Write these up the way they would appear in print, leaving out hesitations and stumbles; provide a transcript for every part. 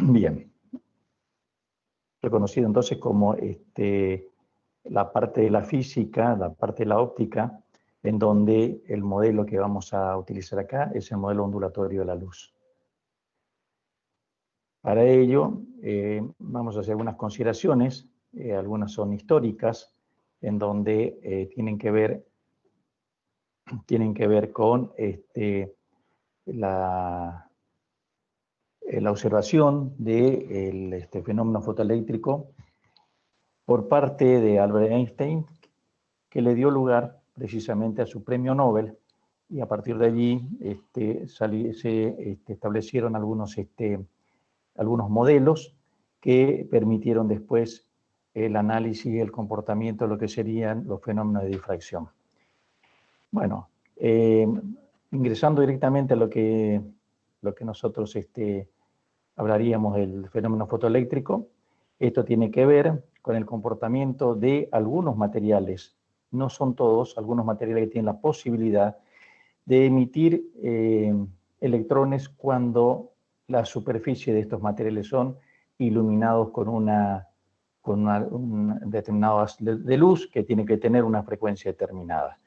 Bien, reconocido entonces como la parte de la física, la parte de la óptica, en donde el modelo que vamos a utilizar acá es el modelo ondulatorio de la luz. Para ello, vamos a hacer algunas consideraciones, algunas son históricas, en donde tienen que ver con la observación del fenómeno fotoeléctrico por parte de Albert Einstein, que le dio lugar precisamente a su premio Nobel, y a partir de allí se establecieron algunos modelos que permitieron después el análisis y el comportamiento de lo que serían los fenómenos de difracción. Bueno, ingresando directamente a lo que nosotros hablaríamos del fenómeno fotoeléctrico, esto tiene que ver con el comportamiento de algunos materiales, no son todos, algunos materiales que tienen la posibilidad de emitir electrones cuando la superficie de estos materiales son iluminados con un determinado haz de luz que tiene que tener una frecuencia determinada.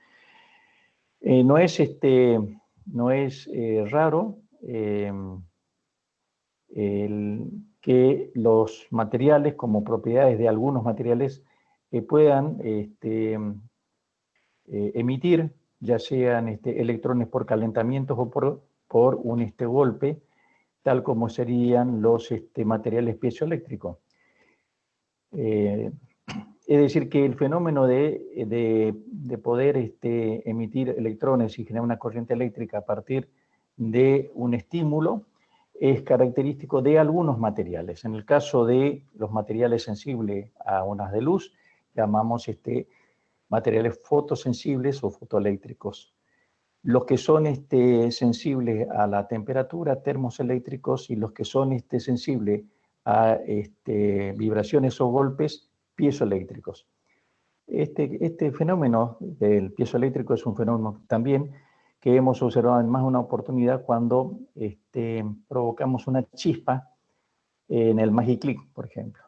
No es raro que los materiales, como propiedades de algunos materiales, puedan emitir, ya sean electrones por calentamientos o por un golpe, tal como serían los materiales piezoeléctricos. Es decir, que el fenómeno de poder emitir electrones y generar una corriente eléctrica a partir de un estímulo es característico de algunos materiales. En el caso de los materiales sensibles a ondas de luz, llamamos materiales fotosensibles o fotoeléctricos. Los que son sensibles a la temperatura, termoeléctricos, y los que son sensibles a vibraciones o golpes, piezoeléctricos. Este fenómeno del piezoeléctrico es un fenómeno también que hemos observado en más de una oportunidad cuando provocamos una chispa en el Magic Click, por ejemplo,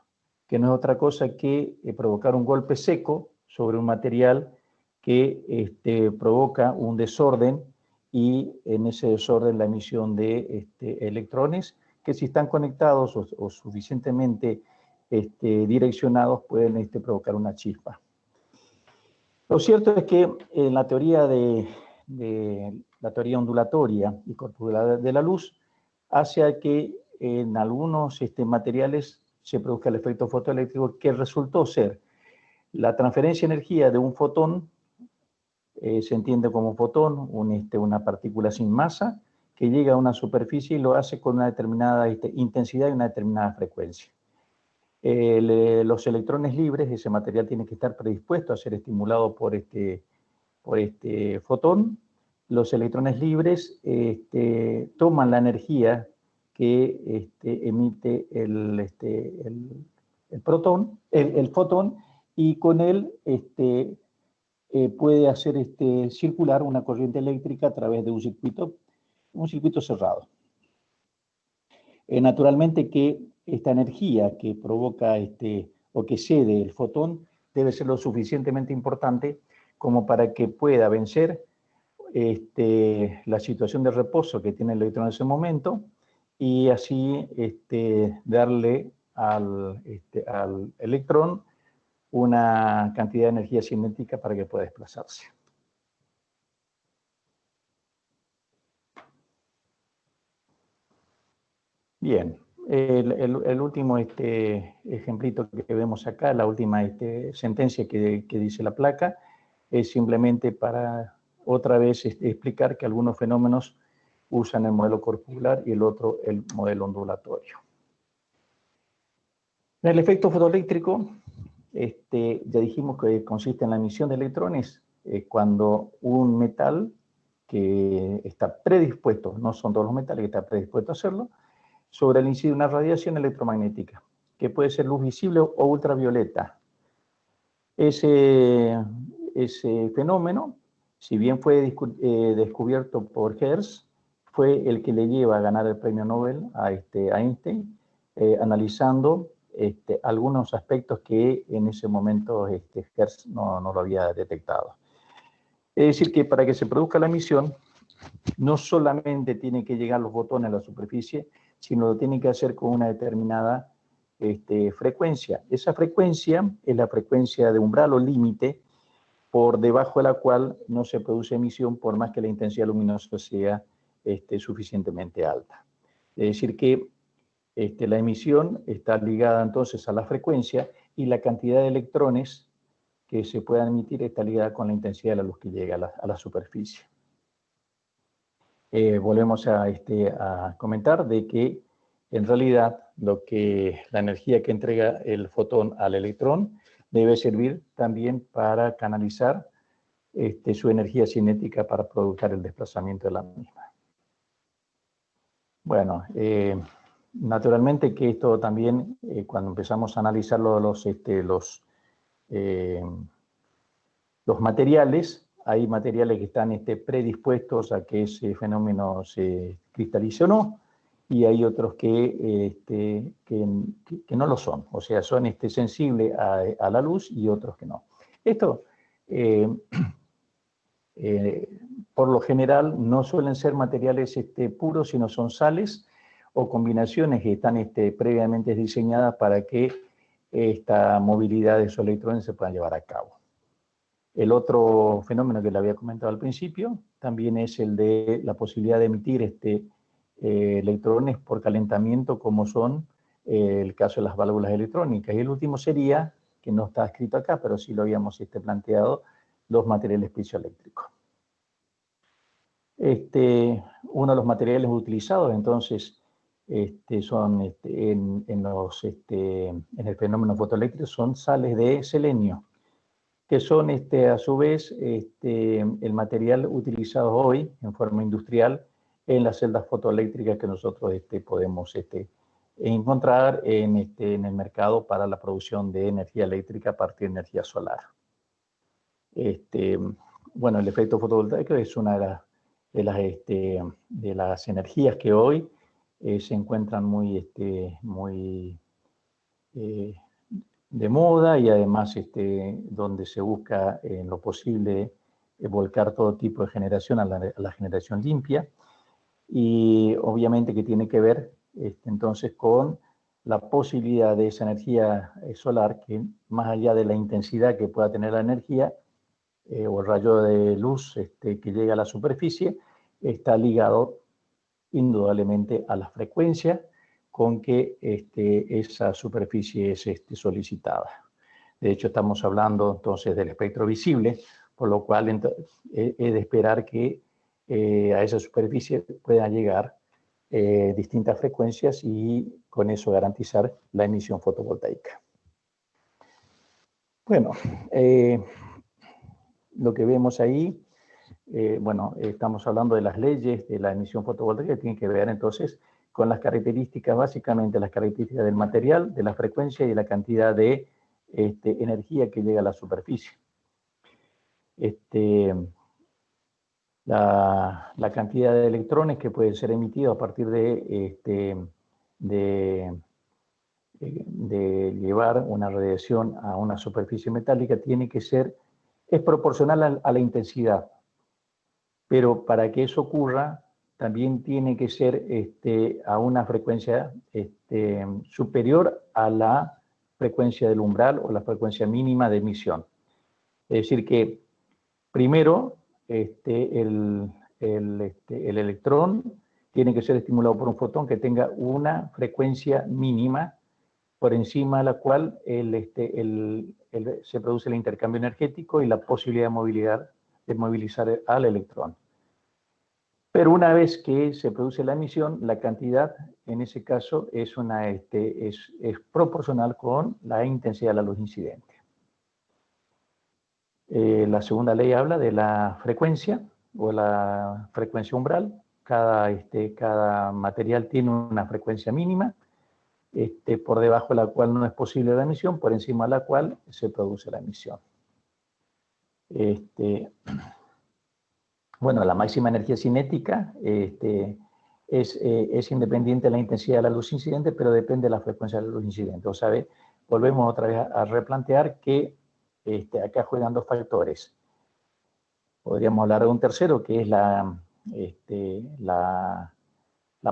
que no es otra cosa que provocar un golpe seco sobre un material que provoca un desorden, y en ese desorden la emisión de electrones que, si están conectados o suficientemente direccionados, pueden provocar una chispa. Lo cierto es que en la teoría la teoría ondulatoria y corpuscular de la luz hace a que en algunos materiales se produzca el efecto fotoeléctrico, que resultó ser la transferencia de energía de un fotón. Se entiende como un fotón una partícula sin masa que llega a una superficie y lo hace con una determinada intensidad y una determinada frecuencia. Los electrones libres, ese material tiene que estar predispuesto a ser estimulado por este fotón. Los electrones libres toman la energía que emite el fotón, y con él puede hacer circular una corriente eléctrica a través de un circuito cerrado. Naturalmente que esta energía que provoca o que cede el fotón debe ser lo suficientemente importante como para que pueda vencer la situación de reposo que tiene el electrón en ese momento, y así darle al electrón una cantidad de energía cinética para que pueda desplazarse. Bien, el último ejemplito que vemos acá, la última sentencia que dice la placa, es simplemente para otra vez explicar que algunos fenómenos usan el modelo corpuscular y el otro el modelo ondulatorio. El efecto fotoeléctrico, ya dijimos que consiste en la emisión de electrones cuando un metal que está predispuesto, no son todos los metales que están predispuestos a hacerlo, sobre el incide una radiación electromagnética, que puede ser luz visible o ultravioleta. Ese fenómeno, si bien fue descubierto por Hertz, fue el que le lleva a ganar el premio Nobel a Einstein, analizando algunos aspectos que en ese momento Hertz no lo había detectado. Es decir, que para que se produzca la emisión, no solamente tienen que llegar los fotones a la superficie, sino lo tienen que hacer con una determinada frecuencia. Esa frecuencia es la frecuencia de umbral o límite, por debajo de la cual no se produce emisión por más que la intensidad luminosa sea suficientemente alta. Es decir que la emisión está ligada entonces a la frecuencia y la cantidad de electrones que se puedan emitir está ligada con la intensidad de la luz que llega a la superficie. Volvemos a comentar de que en realidad la energía que entrega el fotón al electrón debe servir también para canalizar su energía cinética para provocar el desplazamiento de la misma. Bueno, naturalmente que esto también, cuando empezamos a analizar los materiales, hay materiales que están predispuestos a que ese fenómeno se cristalice o no, y hay otros que no lo son, o sea, son sensibles a la luz y otros que no. Esto, por lo general, no suelen ser materiales puros, sino son sales o combinaciones que están previamente diseñadas para que esta movilidad de esos electrones se pueda llevar a cabo. El otro fenómeno que le había comentado al principio también es el de la posibilidad de emitir electrones por calentamiento, como son el caso de las válvulas electrónicas. Y el último sería, que no está escrito acá, pero sí lo habíamos planteado, los materiales piezoeléctricos. Uno de los materiales utilizados entonces son en el fenómeno fotoeléctrico son sales de selenio, que son a su vez el material utilizado hoy en forma industrial en las celdas fotoeléctricas que nosotros podemos encontrar en el mercado para la producción de energía eléctrica a partir de energía solar. Bueno, el efecto fotovoltaico es una de las energías que hoy se encuentran muy de moda, y además donde se busca en lo posible volcar todo tipo de generación a la generación limpia, y obviamente que tiene que ver entonces con la posibilidad de esa energía solar, que más allá de la intensidad que pueda tener la energía o el rayo de luz que llega a la superficie, está ligado indudablemente a la frecuencia con que esa superficie es solicitada. De hecho, estamos hablando entonces del espectro visible, por lo cual es de esperar que a esa superficie puedan llegar distintas frecuencias y con eso garantizar la emisión fotovoltaica. Bueno, lo que vemos ahí, bueno, estamos hablando de las leyes de la emisión fotovoltaica, que tienen que ver entonces con las características, básicamente las características del material, de la frecuencia y de la cantidad de energía que llega a la superficie. La cantidad de electrones que pueden ser emitidos a partir de llevar una radiación a una superficie metálica es proporcional a la intensidad. Pero para que eso ocurra, también tiene que ser a una frecuencia superior a la frecuencia del umbral o la frecuencia mínima de emisión. Es decir que primero el electrón tiene que ser estimulado por un fotón que tenga una frecuencia mínima por encima de la cual se produce el intercambio energético y la posibilidad de movilizar al electrón. Pero una vez que se produce la emisión, la cantidad, en ese caso, es proporcional con la intensidad de la luz incidente. La segunda ley habla de la frecuencia, o la frecuencia umbral. Cada material tiene una frecuencia mínima, por debajo de la cual no es posible la emisión, por encima de la cual se produce la emisión. Bueno, la máxima energía cinética es independiente de la intensidad de la luz incidente, pero depende de la frecuencia de la luz incidente. O sea, volvemos otra vez a replantear que acá juegan dos factores. Podríamos hablar de un tercero, que es la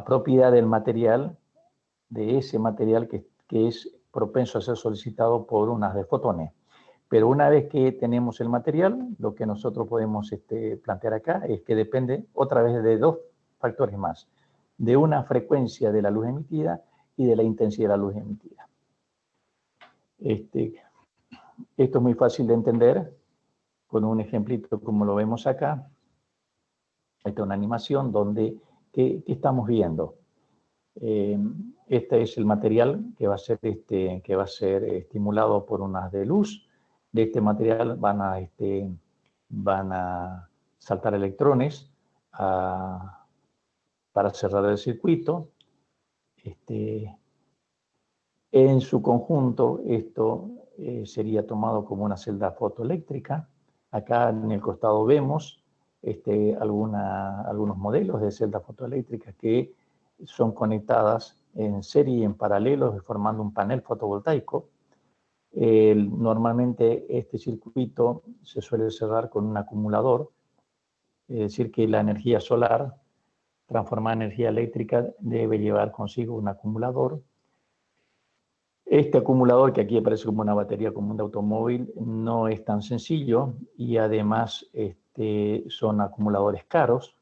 propiedad del material, de ese material que es propenso a ser solicitado por unas de fotones. Pero una vez que tenemos el material, lo que nosotros podemos plantear acá es que depende otra vez de dos factores más, de una frecuencia de la luz emitida y de la intensidad de la luz emitida. Esto es muy fácil de entender con un ejemplito como lo vemos acá. Esta es una animación donde, ¿qué estamos viendo? Este es el material que va a ser estimulado por unas de luz. De este material van a saltar electrones para cerrar el circuito. En su conjunto, esto sería tomado como una celda fotoeléctrica. Acá en el costado vemos algunos modelos de celdas fotoeléctricas que son conectadas en serie y en paralelo, formando un panel fotovoltaico. Normalmente este circuito se suele cerrar con un acumulador, es decir, que la energía solar transformada en energía eléctrica debe llevar consigo un acumulador. Este acumulador, que aquí aparece como una batería común de automóvil, no es tan sencillo y además son acumuladores caros.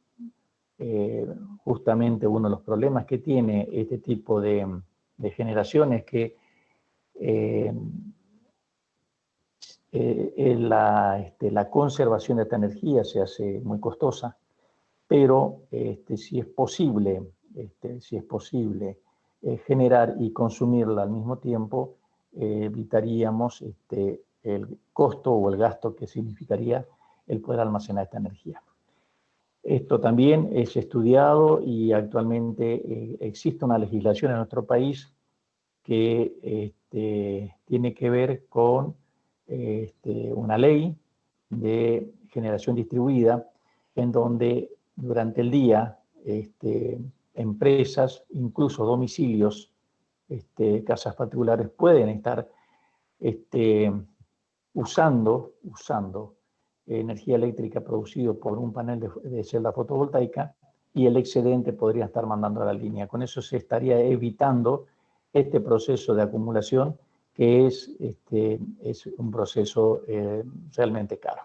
Justamente uno de los problemas que tiene este tipo de generación es que la conservación de esta energía se hace muy costosa, pero si es posible generar y consumirla al mismo tiempo, evitaríamos el costo o el gasto que significaría el poder almacenar esta energía. Esto también es estudiado y actualmente existe una legislación en nuestro país que tiene que ver con una ley de generación distribuida en donde durante el día empresas, incluso domicilios, casas particulares pueden estar usando energía eléctrica producida por un panel de celda fotovoltaica y el excedente podría estar mandando a la línea. Con eso se estaría evitando este proceso de acumulación que es un proceso realmente caro.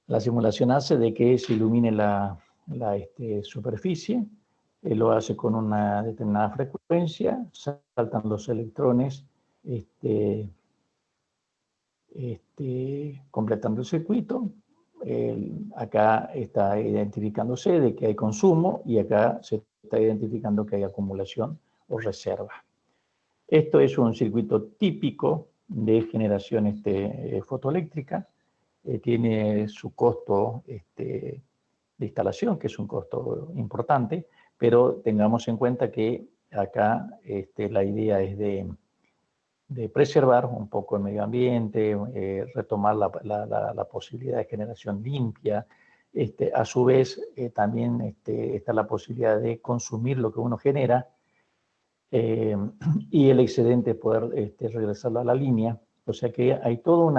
La simulación hace de que se ilumine la superficie, lo hace con una determinada frecuencia, saltan los electrones completando el circuito. Acá está identificándose de que hay consumo y acá se está identificando que hay acumulación o reserva. Esto es un circuito típico de generación fotoeléctrica. Tiene su costo de instalación, que es un costo importante, pero tengamos en cuenta que acá la idea es de preservar un poco el medio ambiente, retomar la posibilidad de generación limpia. A su vez, también está la posibilidad de consumir lo que uno genera y el excedente poder regresarlo a la línea. O sea que hay todo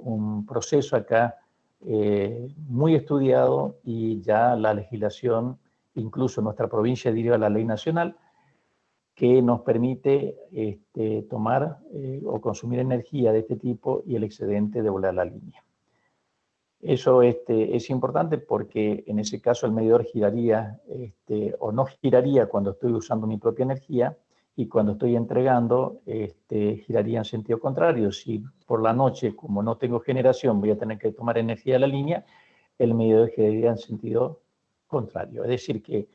un proceso acá muy estudiado y ya la legislación, incluso nuestra provincia deriva la ley nacional, que nos permite tomar o consumir energía de este tipo y el excedente devolver a la línea. Eso es importante porque en ese caso el medidor giraría o no giraría cuando estoy usando mi propia energía y cuando estoy entregando giraría en sentido contrario. Si por la noche, como no tengo generación, voy a tener que tomar energía de la línea, el medidor giraría en sentido contrario. Es decir que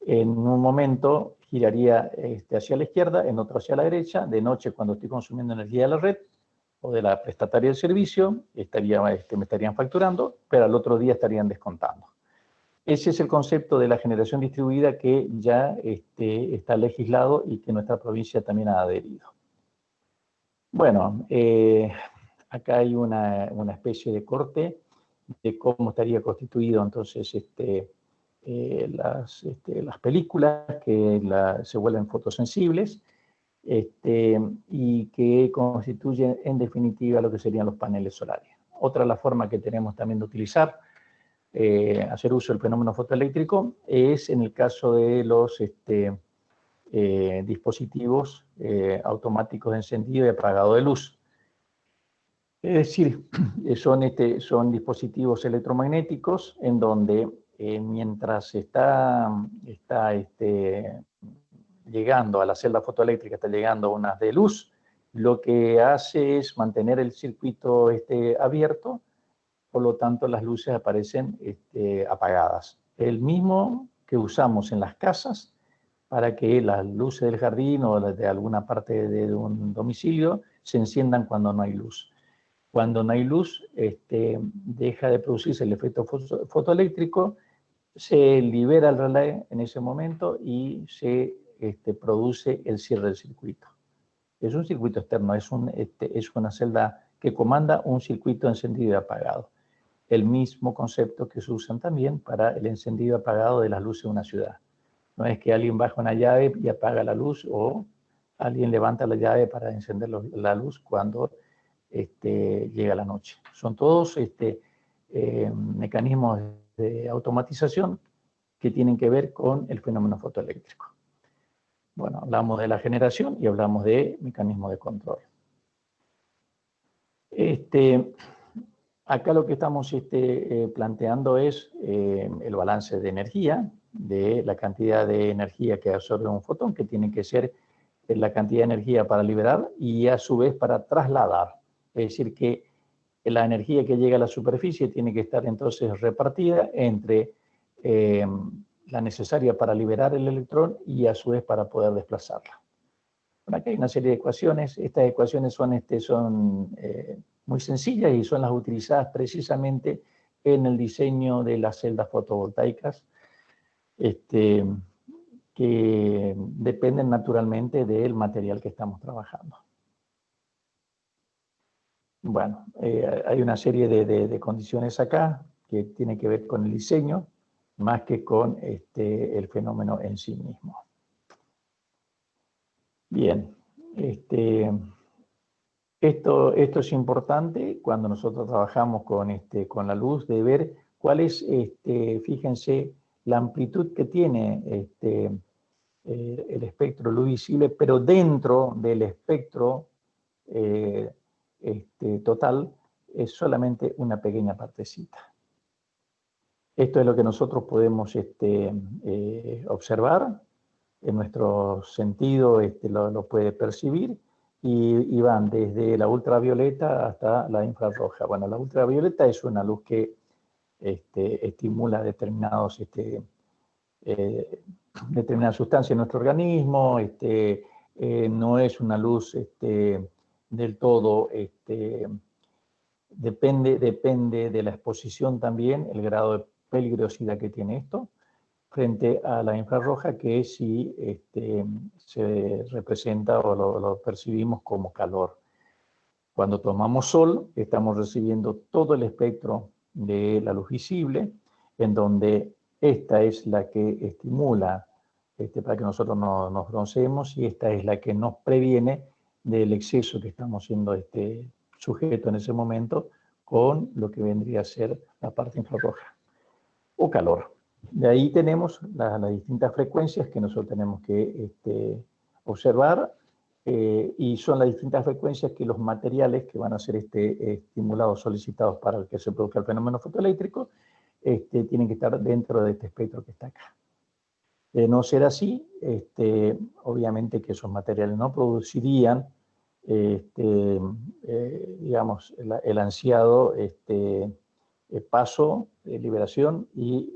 en un momento giraría hacia la izquierda, en otro hacia la derecha. De noche, cuando estoy consumiendo energía de la red o de la prestataria del servicio, me estarían facturando, pero al otro día estarían descontando. Ese es el concepto de la generación distribuida que ya está legislado y que nuestra provincia también ha adherido. Bueno, acá hay una especie de corte de cómo estaría constituido entonces las películas que se vuelven fotosensibles, y que constituyen en definitiva lo que serían los paneles solares. Otra de las formas que tenemos también de utilizar, hacer uso del fenómeno fotoeléctrico, es en el caso de los dispositivos automáticos de encendido y apagado de luz. Es decir, son dispositivos electromagnéticos en donde mientras está llegando a la celda fotoeléctrica, está llegando unas de luz, lo que hace es mantener el circuito abierto, por lo tanto las luces aparecen apagadas. El mismo que usamos en las casas para que las luces del jardín o de alguna parte de un domicilio se enciendan cuando no hay luz. Cuando no hay luz, deja de producirse el efecto fotoeléctrico, se libera el relé en ese momento y se produce el cierre del circuito. Es un circuito externo, es una celda que comanda un circuito encendido y apagado. El mismo concepto que se usan también para el encendido y apagado de las luces de una ciudad. No es que alguien baja una llave y apaga la luz, o alguien levanta la llave para encender la luz cuando llega la noche. Son todos mecanismos de automatización que tienen que ver con el fenómeno fotoeléctrico. Bueno, hablamos de la generación y hablamos de mecanismos de control. Acá lo que estamos planteando es el balance de energía, de la cantidad de energía que absorbe un fotón, que tiene que ser la cantidad de energía para liberar y a su vez para trasladar. Es decir, que la energía que llega a la superficie tiene que estar entonces repartida entre la necesaria para liberar el electrón y a su vez para poder desplazarla. Bueno, aquí hay una serie de ecuaciones. Estas ecuaciones son muy sencillas y son las utilizadas precisamente en el diseño de las celdas fotovoltaicas, que dependen naturalmente del material que estamos trabajando. Bueno, hay una serie de condiciones acá que tienen que ver con el diseño, más que con el fenómeno en sí mismo. Bien, esto es importante cuando nosotros trabajamos con la luz, de ver cuál es, fíjense, la amplitud que tiene el espectro luz visible, pero dentro del espectro total es solamente una pequeña partecita. Esto es lo que nosotros podemos observar, en nuestro sentido lo puede percibir, y van desde la ultravioleta hasta la infrarroja. Bueno, la ultravioleta es una luz que estimula determinadas sustancias en nuestro organismo, no es una luz del todo, depende de la exposición también, el grado de peligrosidad que tiene esto, frente a la infrarroja, que sí se representa o lo percibimos como calor. Cuando tomamos sol, estamos recibiendo todo el espectro de la luz visible, en donde esta es la que estimula para que nosotros nos bronceemos, y esta es la que nos previene del exceso que estamos siendo sujeto en ese momento con lo que vendría a ser la parte infrarroja o calor. De ahí tenemos las distintas frecuencias que nosotros tenemos que observar, y son las distintas frecuencias que los materiales que van a ser estimulados, solicitados para que se produzca el fenómeno fotoeléctrico, tienen que estar dentro de este espectro que está acá. De no ser así, obviamente que esos materiales no producirían digamos, el ansiado paso, liberación y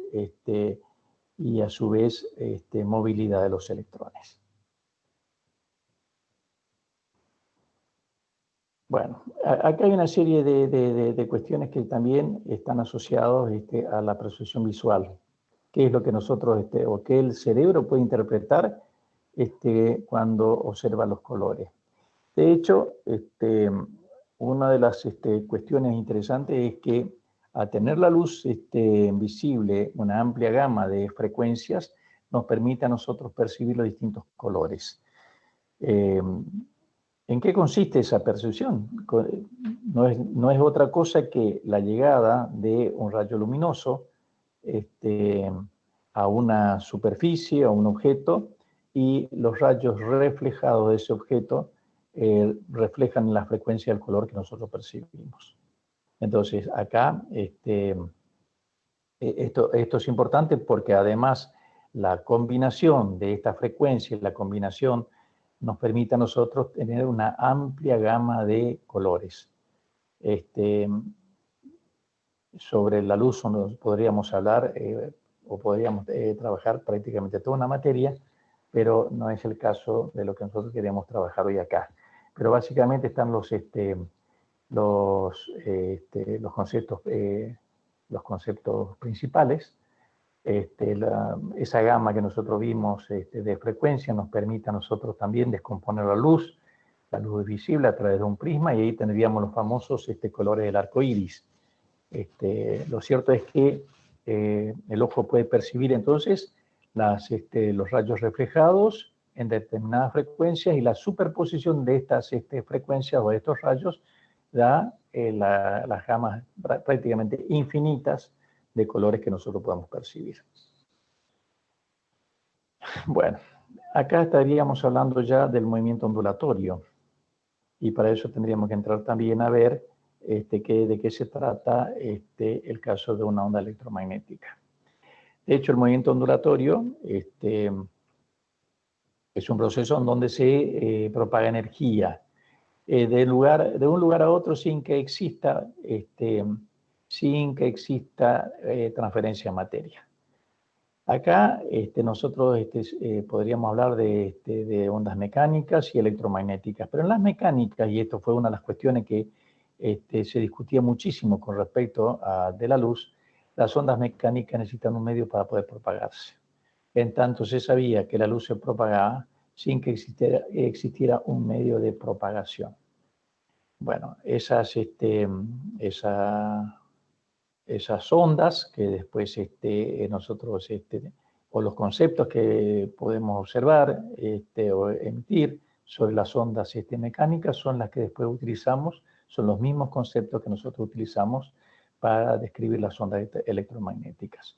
a su vez movilidad de los electrones. Bueno, acá hay una serie de cuestiones que también están asociados a la percepción visual, que es lo que nosotros, o que el cerebro puede interpretar cuando observa los colores. De hecho, una de las cuestiones interesantes es que al tener la luz visible, una amplia gama de frecuencias, nos permite a nosotros percibir los distintos colores. ¿En qué consiste esa percepción? No es otra cosa que la llegada de un rayo luminoso a una superficie, a un objeto, y los rayos reflejados de ese objeto reflejan la frecuencia del color que nosotros percibimos. Entonces, acá esto es importante porque además la combinación de esta frecuencia y la combinación nos permite a nosotros tener una amplia gama de colores. Sobre la luz podríamos hablar o podríamos trabajar prácticamente toda una materia, pero no es el caso de lo que nosotros queremos trabajar hoy acá. Pero básicamente están los conceptos principales. Esa gama que nosotros vimos de frecuencia nos permite a nosotros también descomponer la luz es visible a través de un prisma, y ahí tendríamos los famosos colores del arco iris. Lo cierto es que el ojo puede percibir entonces los rayos reflejados en determinadas frecuencias, y la superposición de estas frecuencias o de estos rayos da las gamas prácticamente infinitas de colores que nosotros podemos percibir. Bueno, acá estaríamos hablando ya del movimiento ondulatorio, y para eso tendríamos que entrar también a ver de qué se trata el caso de una onda electromagnética. De hecho, el movimiento ondulatorio es un proceso en donde se propaga energía de un lugar a otro sin que exista transferencia de materia. Acá nosotros podríamos hablar de ondas mecánicas y electromagnéticas, pero en las mecánicas, y esto fue una de las cuestiones que se discutía muchísimo con respecto de la luz, las ondas mecánicas necesitan un medio para poder propagarse. En tanto se sabía que la luz se propagaba sin que existiera un medio de propagación. Bueno, esas ondas que después nosotros, o los conceptos que podemos observar o emitir sobre las ondas mecánicas son las que después utilizamos, son los mismos conceptos que nosotros utilizamos para describir las ondas electromagnéticas.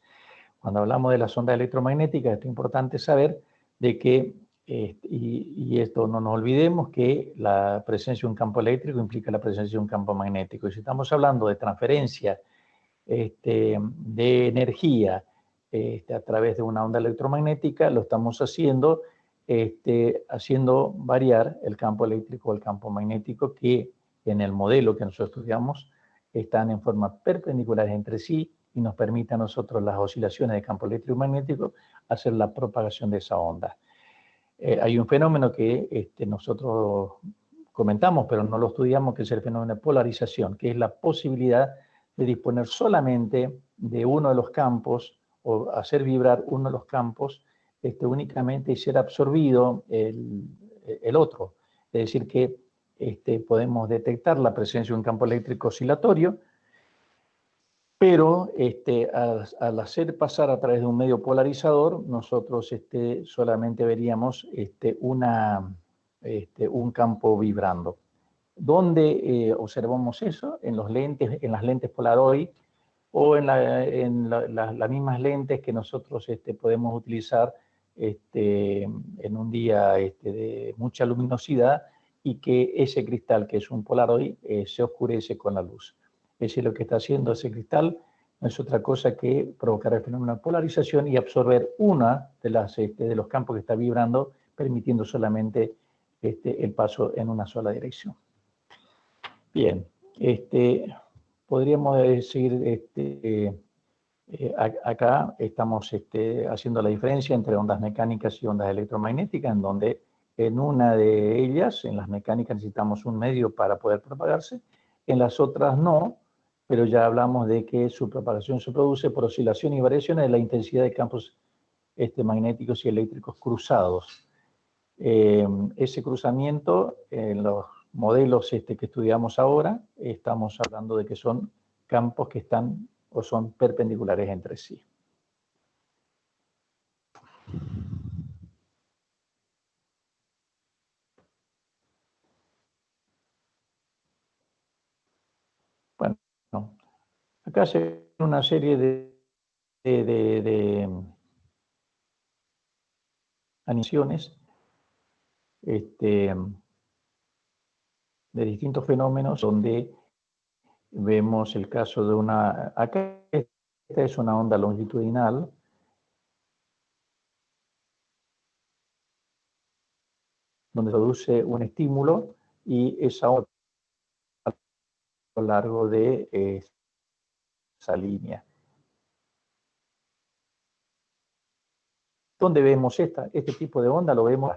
Cuando hablamos de las ondas electromagnéticas, es importante saber de que, y esto no nos olvidemos, que la presencia de un campo eléctrico implica la presencia de un campo magnético. Y si estamos hablando de transferencia de energía a través de una onda electromagnética, lo estamos haciendo variar el campo eléctrico o el campo magnético, que en el modelo que nosotros estudiamos están en forma perpendicular entre sí, y nos permite a nosotros las oscilaciones de campo eléctrico y magnético hacer la propagación de esa onda. Hay un fenómeno que nosotros comentamos, pero no lo estudiamos, que es el fenómeno de polarización, que es la posibilidad de disponer solamente de uno de los campos, o hacer vibrar uno de los campos únicamente, y ser absorbido el otro. Es decir, que podemos detectar la presencia de un campo eléctrico oscilatorio, pero al hacer pasar a través de un medio polarizador, nosotros solamente veríamos un campo vibrando. ¿Dónde observamos eso? En las lentes Polaroid, o en las mismas lentes que nosotros podemos utilizar en un día de mucha luminosidad, y que ese cristal, que es un Polaroid, se oscurece con la luz. Es decir, lo que está haciendo ese cristal no es otra cosa que provocar el fenómeno de polarización y absorber una de los campos que está vibrando, permitiendo solamente el paso en una sola dirección. Bien, podríamos seguir acá estamos haciendo la diferencia entre ondas mecánicas y ondas electromagnéticas, en donde en una de ellas, en las mecánicas, necesitamos un medio para poder propagarse, en las otras no, pero ya hablamos de que su propagación se produce por oscilación y variaciones de la intensidad de campos magnéticos y eléctricos cruzados. Ese cruzamiento, en los modelos que estudiamos ahora, estamos hablando de que son campos que están o son perpendiculares entre sí. Bueno, acá se ve una serie de animaciones de distintos fenómenos donde vemos el caso de una... Acá esta es una onda longitudinal donde produce un estímulo y esa onda a lo largo de esa línea. ¿Dónde vemos este tipo de onda? Lo vemos,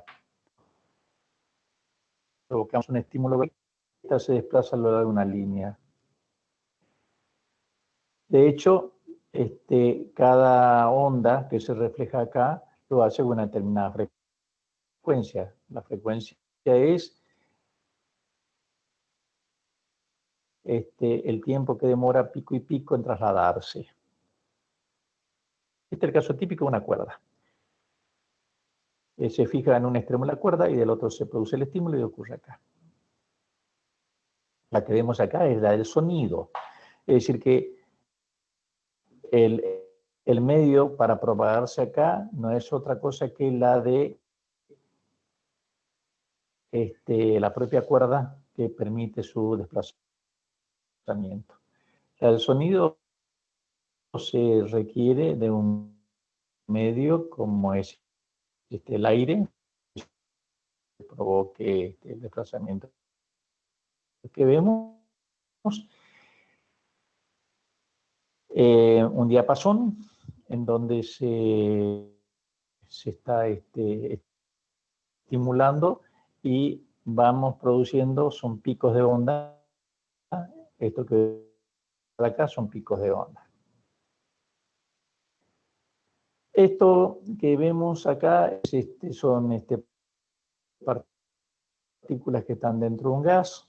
provocamos un estímulo, esta se desplaza a lo largo de una línea. De hecho, cada onda que se refleja acá lo hace con una determinada frecuencia. La frecuencia es el tiempo que demora pico y pico en trasladarse. Este es el caso típico de una cuerda. Se fija en un extremo de la cuerda y del otro se produce el estímulo y ocurre acá. La que vemos acá es la del sonido. Es decir, que el medio para propagarse acá no es otra cosa que la de la propia cuerda que permite su desplazamiento. El sonido se requiere de un medio como es el aire que provoque el desplazamiento que vemos. Un diapasón en donde se está estimulando y vamos produciendo, son picos de onda. Esto que de acá son picos de onda. Esto que vemos acá son partículas que están dentro de un gas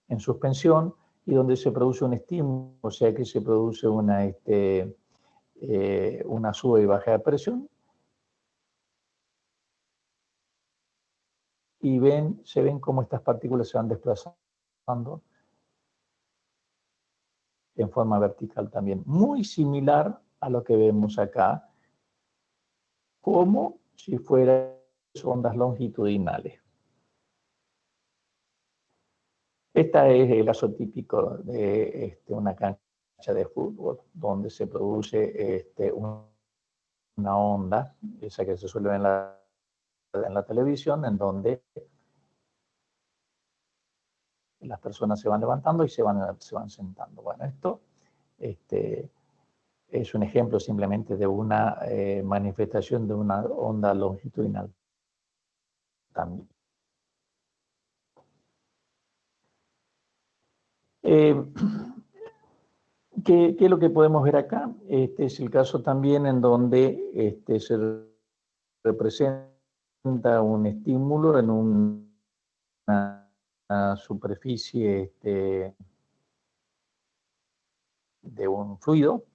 en suspensión y donde se produce un estímulo, o sea que se produce una sube y baja de presión. Y se ven cómo estas partículas se van desplazando en forma vertical también. Muy similar a lo que vemos acá, como si fueran ondas longitudinales. Este es el caso típico de una cancha de fútbol, donde se produce una onda, esa que se suele ver en la televisión, en donde las personas se van levantando y se van sentando. Bueno, esto es un ejemplo simplemente de una manifestación de una onda longitudinal también. ¿Qué es lo que podemos ver acá? Este es el caso también en donde se representa un estímulo en una superficie de un fluido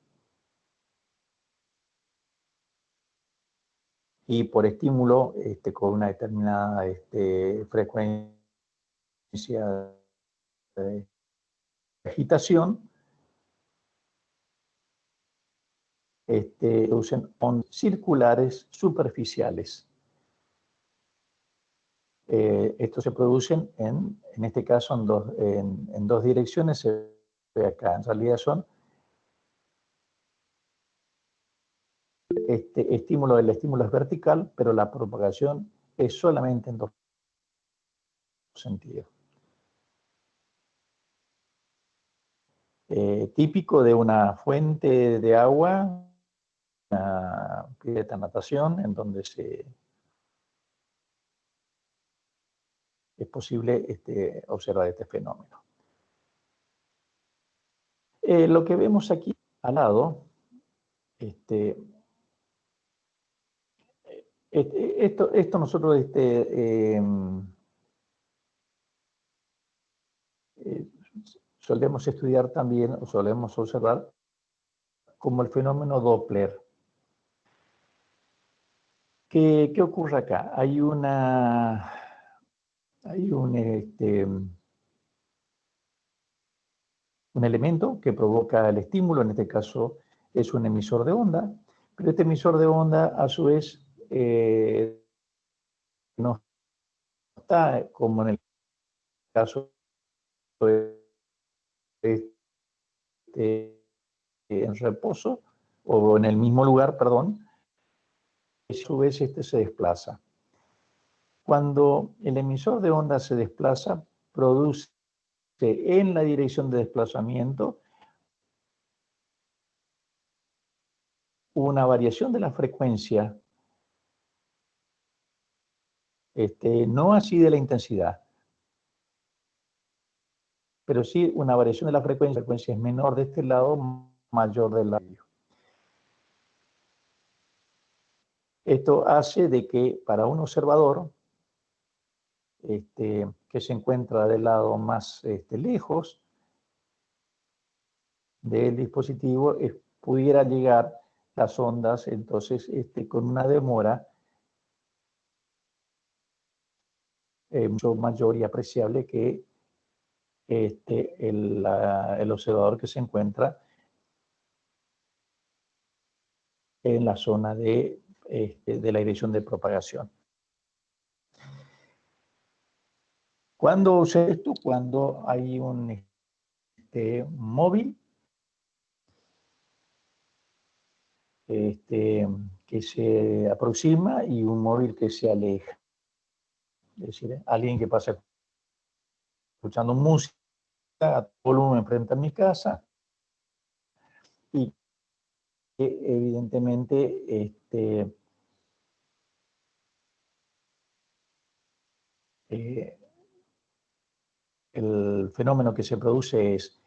y por estímulo con una determinada frecuencia de agitación, usan ondas circulares superficiales. Estos se producen en este caso en dos direcciones, se ve acá, en realidad son el estímulo es vertical, pero la propagación es solamente en dos sentidos. Típico de una fuente de agua, una pileta de natación, en donde es posible observar este fenómeno. Lo que vemos aquí al lado, esto nosotros solemos estudiar también, o solemos observar, como el fenómeno Doppler. ¿Qué ocurre acá? Hay un elemento que provoca el estímulo, en este caso es un emisor de onda, pero este emisor de onda a su vez no está como en el caso de en reposo o en el mismo lugar, perdón, a su vez se desplaza. Cuando el emisor de onda se desplaza, produce en la dirección de desplazamiento una variación de la frecuencia, no así de la intensidad, pero sí una variación de la frecuencia es menor de este lado, mayor del lado. Esto hace de que para un observador que se encuentra del lado más lejos del dispositivo, pudiera llegar las ondas, entonces con una demora mucho mayor y apreciable que el observador que se encuentra en la zona de la dirección de propagación. ¿Cuándo usa esto? Cuando hay un móvil que se aproxima y un móvil que se aleja. Es decir, alguien que pasa escuchando música a volumen frente a mi casa y que evidentemente el fenómeno que se produce es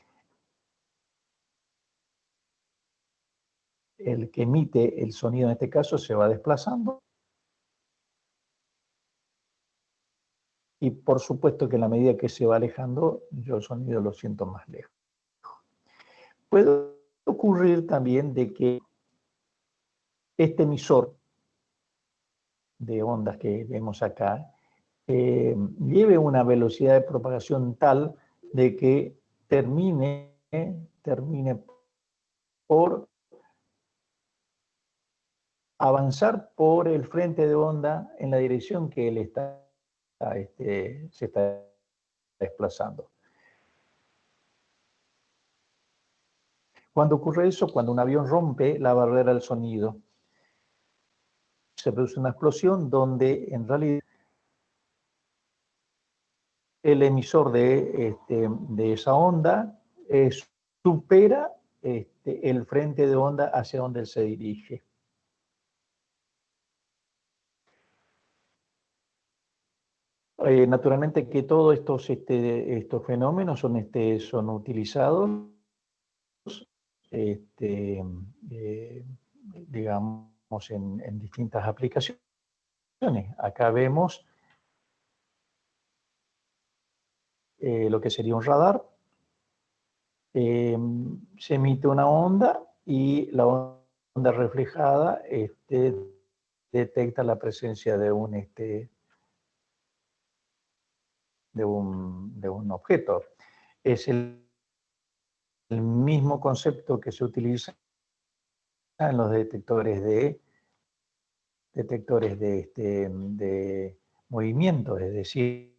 el que emite el sonido, en este caso se va desplazando, y por supuesto que en la medida que se va alejando, yo el sonido lo siento más lejos. Puede ocurrir también de que este emisor de ondas que vemos acá lleve una velocidad de propagación tal de que termine por avanzar por el frente de onda en la dirección que él se está desplazando. ¿Cuándo ocurre eso? Cuando un avión rompe la barrera del sonido. Se produce una explosión donde en realidad el emisor de esa onda supera el frente de onda hacia donde él se dirige. Naturalmente que todos estos fenómenos son utilizados digamos, en distintas aplicaciones. Acá vemos lo que sería un radar. Se emite una onda y la onda reflejada detecta la presencia de un objeto. Es el mismo concepto que se utiliza en los detectores de movimiento, es decir,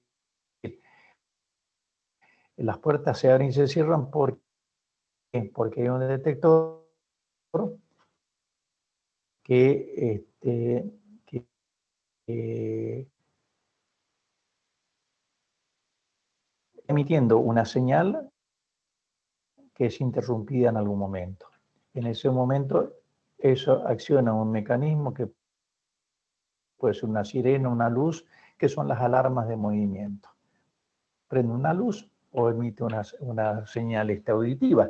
las puertas se abren y se cierran porque hay un detector que emitiendo una señal que es interrumpida en algún momento. En ese momento, eso acciona un mecanismo que puede ser una sirena, una luz, que son las alarmas de movimiento. Prende una luz o emite una señal auditiva.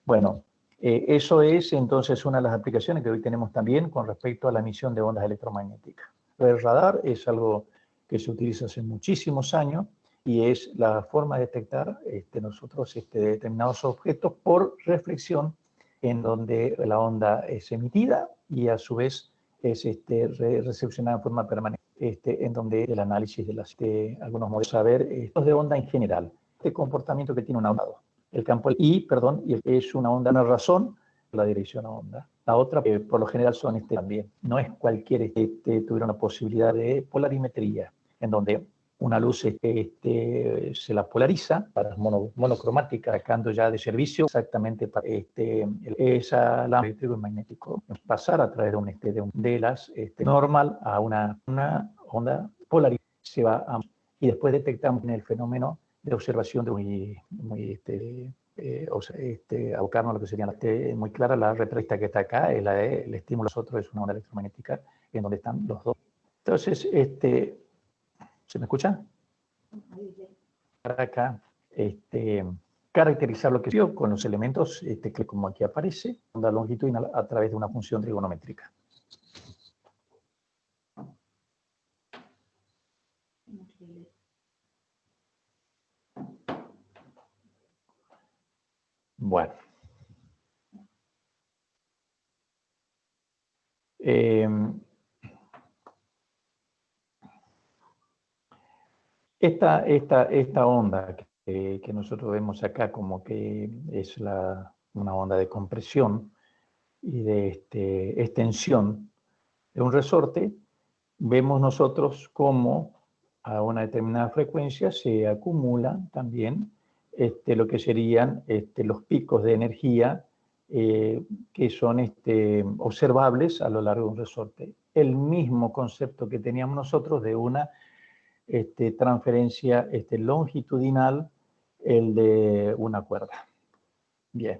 Bueno, eso es entonces una de las aplicaciones que hoy tenemos también con respecto a la emisión de ondas electromagnéticas. El radar es algo que se utiliza hace muchísimos años y es la forma de detectar nosotros determinados objetos por reflexión, en donde la onda es emitida y a su vez es recepcionada de forma permanente, en donde el análisis de algunos modelos saber estos de onda en general, este comportamiento que tiene una onda. El campo y es una onda, una razón, la dirección a onda. La otra, por lo general, son también. No es cualquier tuviera una posibilidad de polarimetría, en donde una luz se la polariza para monocromática, sacando ya de servicio exactamente para esa lámpara eléctrico y magnético pasar a través de las normal a una onda polarizada, se va a, y después detectamos en el fenómeno de observación de abocarnos a lo que sería muy clara la respuesta que está acá, es la de el estímulo otro es una onda electromagnética en donde están los dos. Entonces, ¿se me escucha? Para acá, caracterizar lo que vio con los elementos que como aquí aparece, onda longitudinal a través de una función trigonométrica. Bueno. Esta onda que nosotros vemos acá como que es una onda de compresión y de extensión de un resorte, vemos nosotros cómo a una determinada frecuencia se acumulan también lo que serían los picos de energía que son observables a lo largo de un resorte. El mismo concepto que teníamos nosotros de una transferencia longitudinal, el de una cuerda. Bien.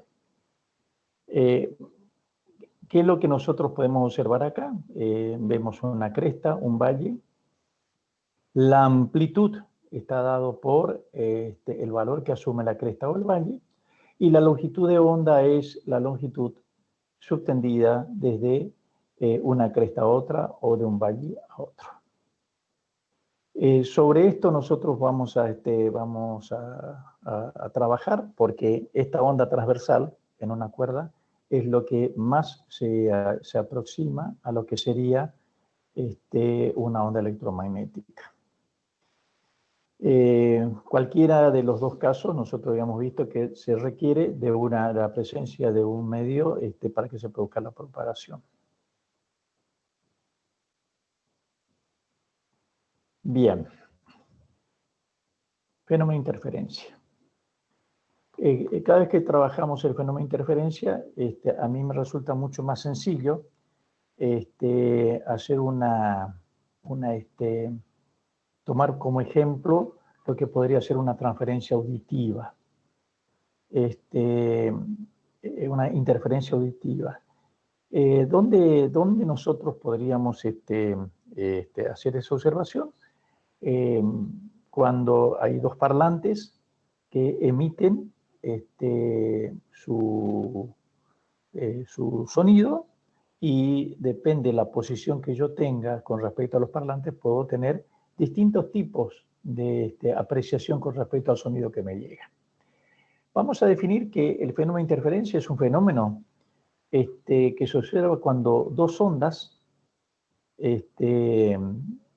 ¿Qué es lo que nosotros podemos observar acá? Vemos una cresta, un valle. La amplitud está dado por el valor que asume la cresta o el valle, y la longitud de onda es la longitud subtendida desde una cresta a otra o de un valle a otro. Sobre esto nosotros vamos a trabajar, porque esta onda transversal en una cuerda es lo que más se aproxima a lo que sería una onda electromagnética. Cualquiera de los dos casos, nosotros habíamos visto que se requiere de la presencia de un medio para que se produzca la propagación. Bien. Fenómeno de interferencia. Cada vez que trabajamos el fenómeno de interferencia, a mí me resulta mucho más sencillo hacer tomar como ejemplo lo que podría ser una transferencia auditiva, una interferencia auditiva. ¿Dónde nosotros podríamos hacer esa observación? Cuando hay dos parlantes que emiten su sonido, y depende de la posición que yo tenga con respecto a los parlantes, puedo tener distintos tipos de apreciación con respecto al sonido que me llega. Vamos a definir que el fenómeno de interferencia es un fenómeno que se observa cuando dos ondas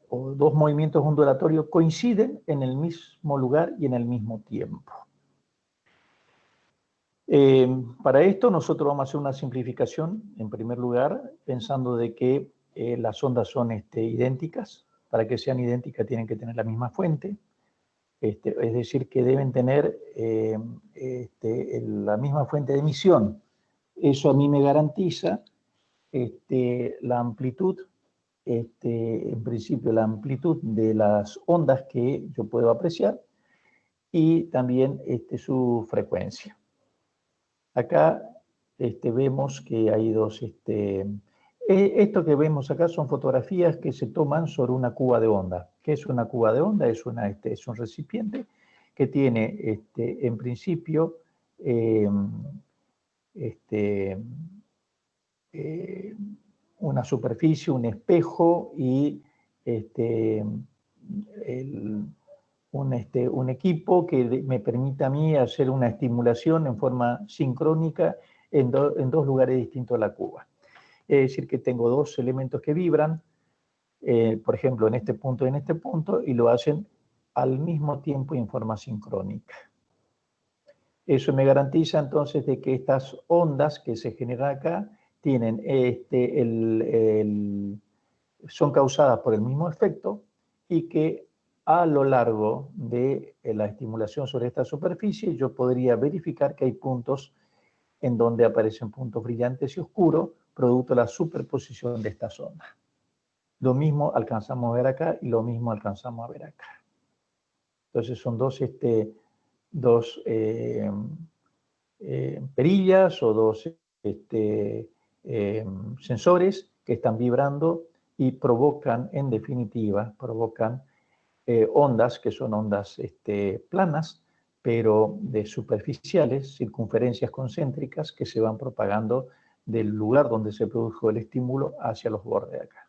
o dos movimientos ondulatorios coinciden en el mismo lugar y en el mismo tiempo. Para esto nosotros vamos a hacer una simplificación, en primer lugar, pensando de que las ondas son idénticas. Para que sean idénticas tienen que tener la misma fuente, es decir, que deben tener la misma fuente de emisión. Eso a mí me garantiza la amplitud, en principio la amplitud de las ondas que yo puedo apreciar, y también su frecuencia. Acá vemos que hay dos, esto que vemos acá son fotografías que se toman sobre una cuba de onda. ¿Qué es una cuba de onda? Es un recipiente que tiene, en principio, una superficie, un espejo y un equipo que me permita a mí hacer una estimulación en forma sincrónica en dos lugares distintos de la cuba. Es decir, que tengo dos elementos que vibran, por ejemplo, en este punto y en este punto, y lo hacen al mismo tiempo y en forma sincrónica. Eso me garantiza entonces de que estas ondas que se generan acá tienen son causadas por el mismo efecto y que a lo largo de la estimulación sobre esta superficie yo podría verificar que hay puntos en donde aparecen puntos brillantes y oscuros, producto de la superposición de estas ondas. Lo mismo alcanzamos a ver acá y lo mismo alcanzamos a ver acá. Entonces son dos perillas o dos sensores que están vibrando y provocan, en definitiva, ondas que son ondas planas, pero de superficiales, circunferencias concéntricas que se van propagando del lugar donde se produjo el estímulo hacia los bordes de acá.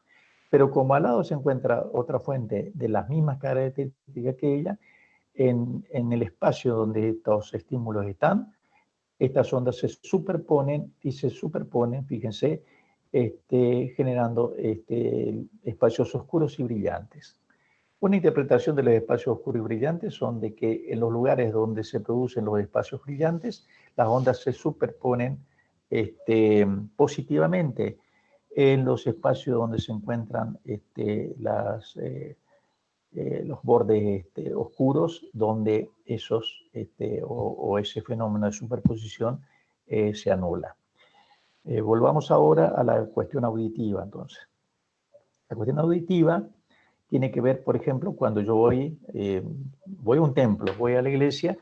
Pero como al lado se encuentra otra fuente de las mismas características que ella, en el espacio donde estos estímulos están, estas ondas se superponen, fíjense, generando espacios oscuros y brillantes. Una interpretación de los espacios oscuros y brillantes son de que en los lugares donde se producen los espacios brillantes, las ondas se superponen positivamente en los espacios donde se encuentran los bordes oscuros, donde ese fenómeno de superposición se anula. Volvamos ahora a la cuestión auditiva, entonces. La cuestión auditiva tiene que ver, por ejemplo, cuando yo voy a un templo, voy a la iglesia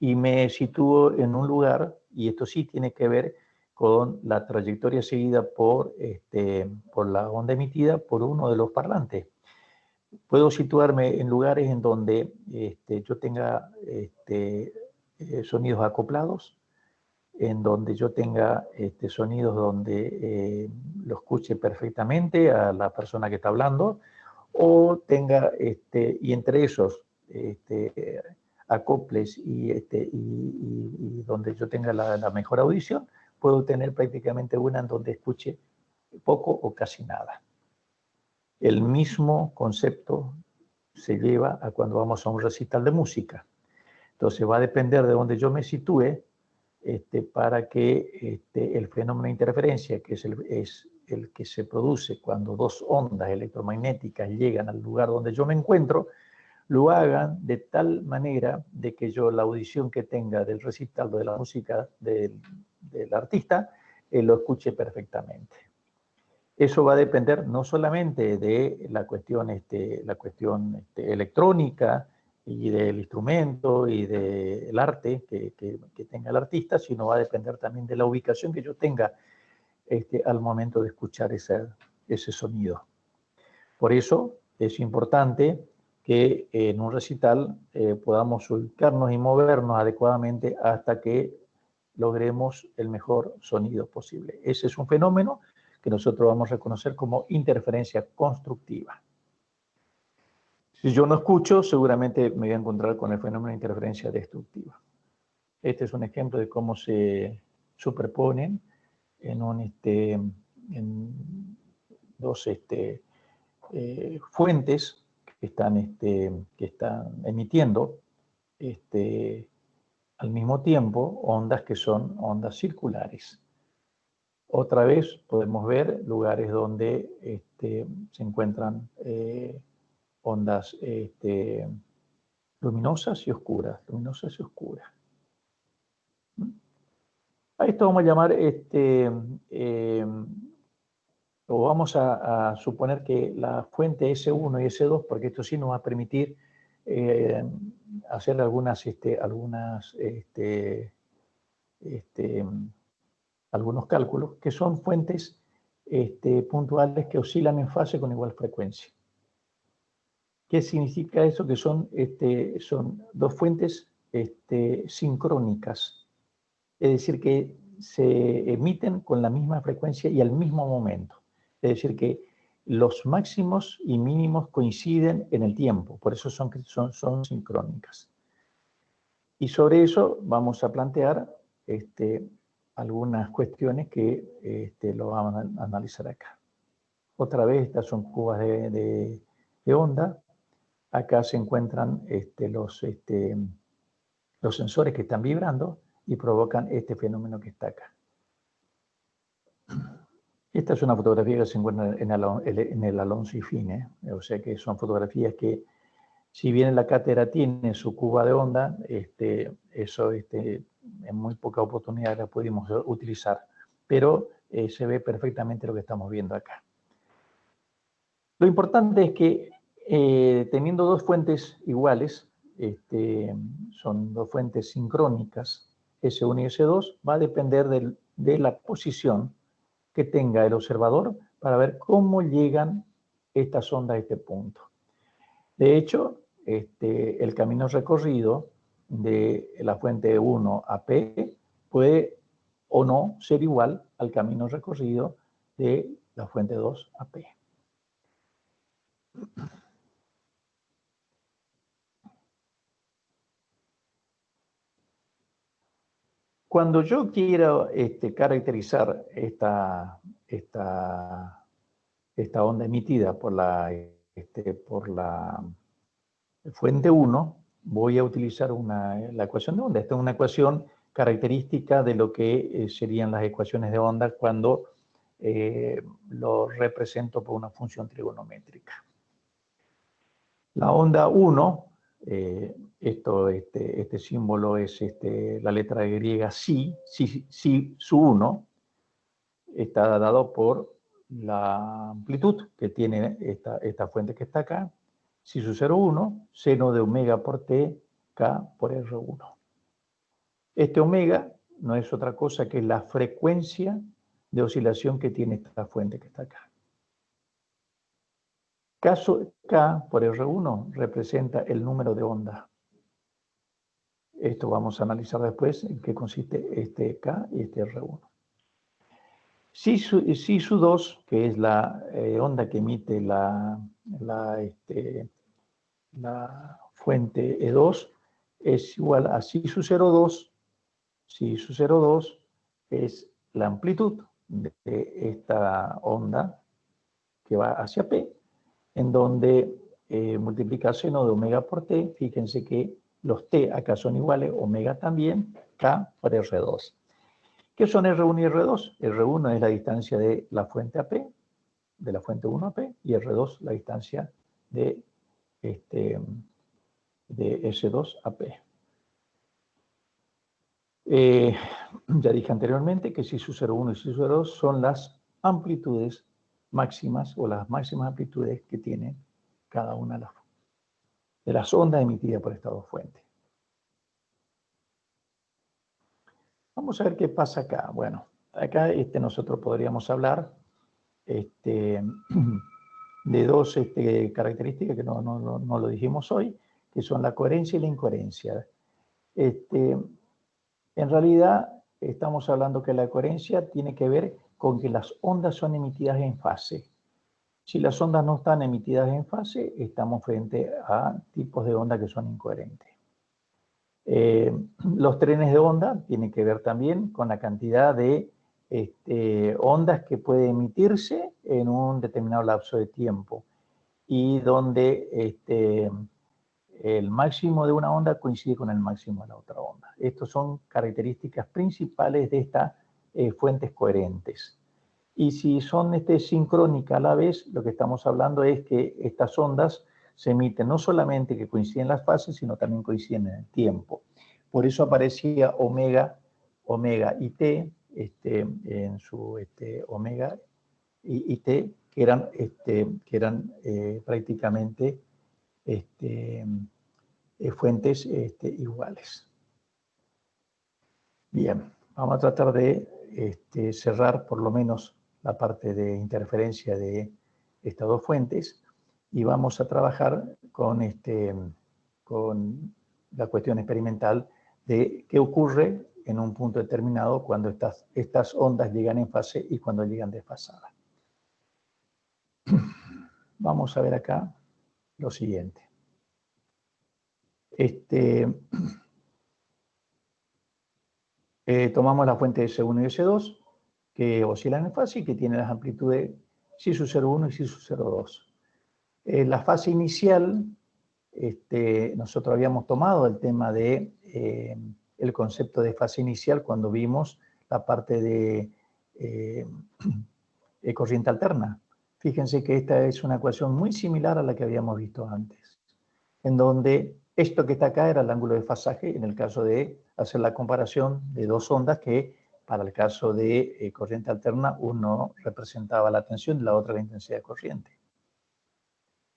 y me sitúo en un lugar, y esto sí tiene que ver con la trayectoria seguida por la onda emitida por uno de los parlantes. Puedo situarme en lugares en donde yo tenga sonidos acoplados, en donde yo tenga sonidos donde lo escuche perfectamente a la persona que está hablando, o tenga, y entre esos acoples y donde yo tenga la mejor audición, puedo tener prácticamente una en donde escuche poco o casi nada. El mismo concepto se lleva a cuando vamos a un recital de música. Entonces va a depender de donde yo me sitúe para que el fenómeno de interferencia, que es el que se produce cuando dos ondas electromagnéticas llegan al lugar donde yo me encuentro, lo hagan de tal manera de que yo la audición que tenga del recital o de la música del artista lo escuche perfectamente. Eso va a depender no solamente de la cuestión electrónica y del instrumento y del arte que tenga el artista, sino va a depender también de la ubicación que yo tenga al momento de escuchar ese sonido. Por eso es importante que en un recital podamos ubicarnos y movernos adecuadamente hasta que logremos el mejor sonido posible. Ese es un fenómeno que nosotros vamos a reconocer como interferencia constructiva. Si yo no escucho, seguramente me voy a encontrar con el fenómeno de interferencia destructiva. Este es un ejemplo de cómo se superponen en dos fuentes que están emitiendo al mismo tiempo ondas que son ondas circulares. Otra vez podemos ver lugares donde se encuentran ondas luminosas y oscuras, A esto vamos a llamar, o vamos a suponer que la fuente S1 y S2, porque esto sí nos va a permitir hacer algunos cálculos, que son fuentes puntuales que oscilan en fase con igual frecuencia. ¿Qué significa eso? Que son dos fuentes sincrónicas, es decir, que se emiten con la misma frecuencia y al mismo momento. Es decir, que los máximos y mínimos coinciden en el tiempo, por eso son sincrónicas. Y sobre eso vamos a plantear algunas cuestiones que lo vamos a analizar acá. Otra vez, estas son cubas de onda. Acá se encuentran los sensores que están vibrando y provocan este fenómeno que está acá. Esta es una fotografía que se encuentra en el Alonso y Fine, o sea que son fotografías que, si bien la cátedra tiene su cuba de onda, eso en muy poca oportunidad la pudimos utilizar, pero se ve perfectamente lo que estamos viendo acá. Lo importante es que teniendo dos fuentes iguales, son dos fuentes sincrónicas, S1 y S2, va a depender de la posición que tenga el observador para ver cómo llegan estas ondas a este punto. De hecho, el camino recorrido de la fuente 1 a P puede o no ser igual al camino recorrido de la fuente 2 a P. Cuando yo quiero caracterizar esta onda emitida por la fuente 1, voy a utilizar la ecuación de onda. Esta es una ecuación característica de lo que serían las ecuaciones de onda cuando lo represento por una función trigonométrica. La onda 1, este símbolo es la letra griega si su 1, está dado por la amplitud que tiene esta fuente que está acá. Si su 0,1, seno de omega por t, k por R1. Este omega no es otra cosa que la frecuencia de oscilación que tiene esta fuente que está acá. Caso K por R1 representa el número de onda. Esto vamos a analizar después en qué consiste este K y este R1. Si su 2, que es la onda que emite la fuente E2, es igual a si su 0,2. Si su 0,2 es la amplitud de esta onda que va hacia P, en donde multiplica seno de omega por t. Fíjense que los t acá son iguales, omega también, k por R2. ¿Qué son R1 y R2? R1 es la distancia de la fuente a P, de la fuente 1 a P, y R2 la distancia de S2 a P. Ya dije anteriormente que si su 0,1 y si su 0,2 son las amplitudes máximas o las máximas amplitudes que tiene cada una de las ondas emitidas por estas dos fuentes. Vamos a ver qué pasa acá. Bueno, acá nosotros podríamos hablar de dos características que no lo dijimos hoy, que son la coherencia y la incoherencia. En realidad, estamos hablando que la coherencia tiene que ver con que las ondas son emitidas en fase. Si las ondas no están emitidas en fase, estamos frente a tipos de onda que son incoherentes. Los trenes de onda tienen que ver también con la cantidad de ondas que puede emitirse en un determinado lapso de tiempo y donde el máximo de una onda coincide con el máximo de la otra onda. Estas son características principales de estas fuentes coherentes. Y si son sincrónicas a la vez, lo que estamos hablando es que estas ondas se emiten no solamente que coinciden las fases, sino también coinciden en el tiempo. Por eso aparecía omega y t, en su omega y t, que eran prácticamente fuentes iguales. Bien, vamos a tratar de cerrar por lo menos la parte de interferencia de estas dos fuentes y vamos a trabajar con la cuestión experimental de qué ocurre en un punto determinado cuando estas ondas llegan en fase y cuando llegan desfasadas. vamos a ver acá lo siguiente. Tomamos la fuente de S1 y S2, que oscilan en fase y que tienen las amplitudes psi sub 0,1 y psi sub 0,2. La fase inicial, nosotros habíamos tomado el tema de el concepto de fase inicial cuando vimos la parte de corriente alterna. Fíjense que esta es una ecuación muy similar a la que habíamos visto antes, en donde esto que está acá era el ángulo de fasaje en el caso de hacer la comparación de dos ondas que para el caso de corriente alterna uno representaba la tensión y la otra la intensidad de corriente.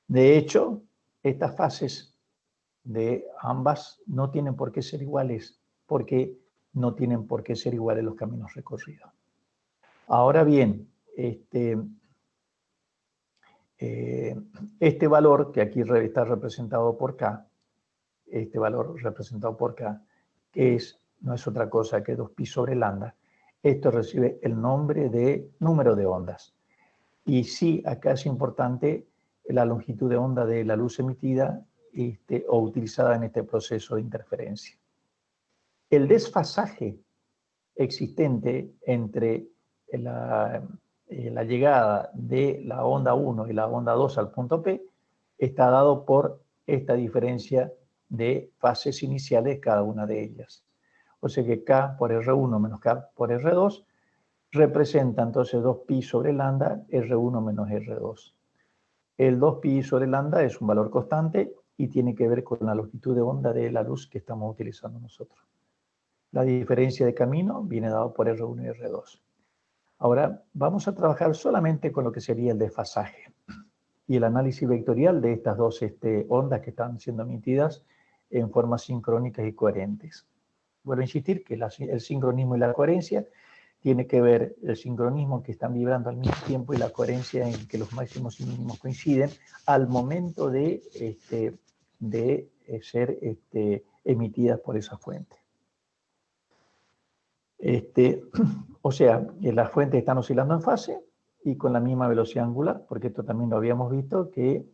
De hecho, estas fases de ambas no tienen por qué ser iguales, porque no tienen por qué ser iguales los caminos recorridos. Ahora bien, este valor que aquí está representado por K, este valor representado por K, que no es otra cosa que 2pi sobre lambda, esto recibe el nombre de número de ondas. Y sí, acá es importante la longitud de onda de la luz emitida o utilizada en este proceso de interferencia. El desfasaje existente entre la llegada de la onda 1 y la onda 2 al punto P está dado por esta diferencia de fases iniciales cada una de ellas. O sea que K por R1 menos K por R2 representa entonces 2pi sobre lambda R1 menos R2. El 2pi sobre lambda es un valor constante y tiene que ver con la longitud de onda de la luz que estamos utilizando nosotros. La diferencia de camino viene dado por R1 y R2. Ahora vamos a trabajar solamente con lo que sería el desfasaje y el análisis vectorial de estas dos ondas que están siendo emitidas en formas sincrónicas y coherentes. Vuelvo a insistir que el sincronismo y la coherencia tiene que ver el sincronismo que están vibrando al mismo tiempo y la coherencia en que los máximos y mínimos coinciden al momento de ser emitidas por esa fuente. O sea, las fuentes están oscilando en fase y con la misma velocidad angular, porque esto también lo habíamos visto, y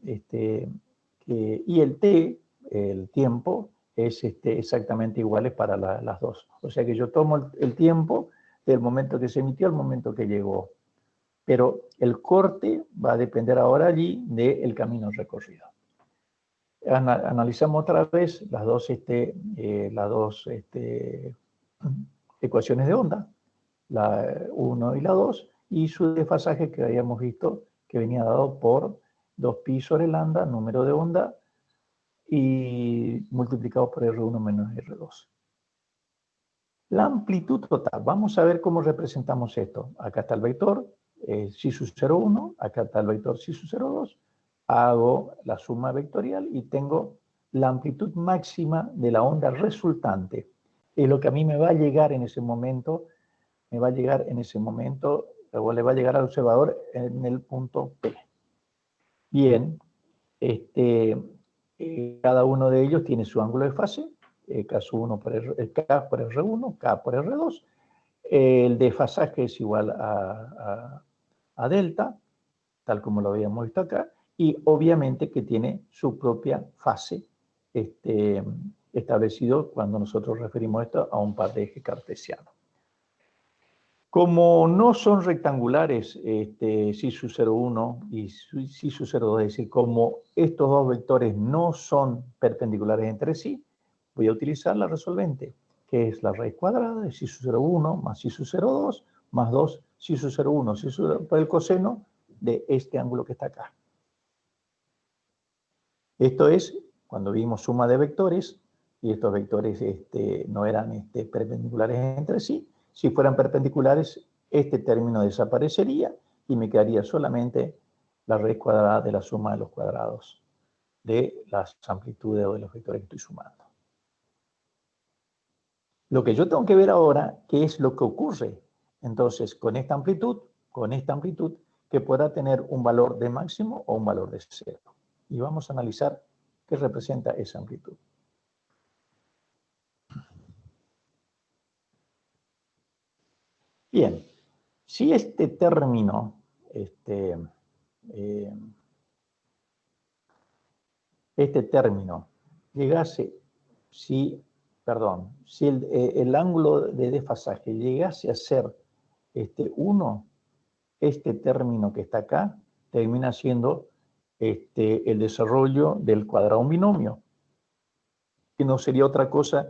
el t, el tiempo, es exactamente iguales para las dos. O sea que yo tomo el tiempo del momento que se emitió al momento que llegó. Pero el corte va a depender ahora allí del camino recorrido. Analizamos otra vez las dos ecuaciones de onda, la 1 y la 2, y su desfasaje que habíamos visto que venía dado por 2pi sobre lambda, número de onda, y multiplicado por R1 menos R2. La amplitud total, vamos a ver cómo representamos esto. Acá está el vector psi sub 0,1, acá está el vector psi sub 0,2, hago la suma vectorial y tengo la amplitud máxima de la onda resultante. Es lo que a mí me va a llegar en ese momento, o le va a llegar al observador en el punto P. Bien, cada uno de ellos tiene su ángulo de fase, K1 por K por R1, K por R2. El desfasaje es igual a delta, tal como lo habíamos visto acá, y obviamente que tiene su propia fase establecido cuando nosotros referimos esto a un par de ejes cartesianos. Como no son rectangulares psi sub 0,1 y psi sub 0,2, es decir, como estos dos vectores no son perpendiculares entre sí, voy a utilizar la resolvente, que es la raíz cuadrada de psi sub 0,1 más psi sub 0,2 más 2 psi sub 0,1 psi sub 0,2 por el coseno de este ángulo que está acá. Esto es cuando vimos suma de vectores y estos vectores no eran perpendiculares entre sí. Si fueran perpendiculares, este término desaparecería y me quedaría solamente la raíz cuadrada de la suma de los cuadrados de las amplitudes o de los vectores que estoy sumando. Lo que yo tengo que ver ahora, ¿qué es lo que ocurre? Entonces, con esta amplitud, que pueda tener un valor de máximo o un valor de cero. Y vamos a analizar qué representa esa amplitud. Bien, si este término, este término llegase, si el ángulo de desfasaje llegase a ser 1, este término que está acá termina siendo el desarrollo del cuadrado binomio, que no sería otra cosa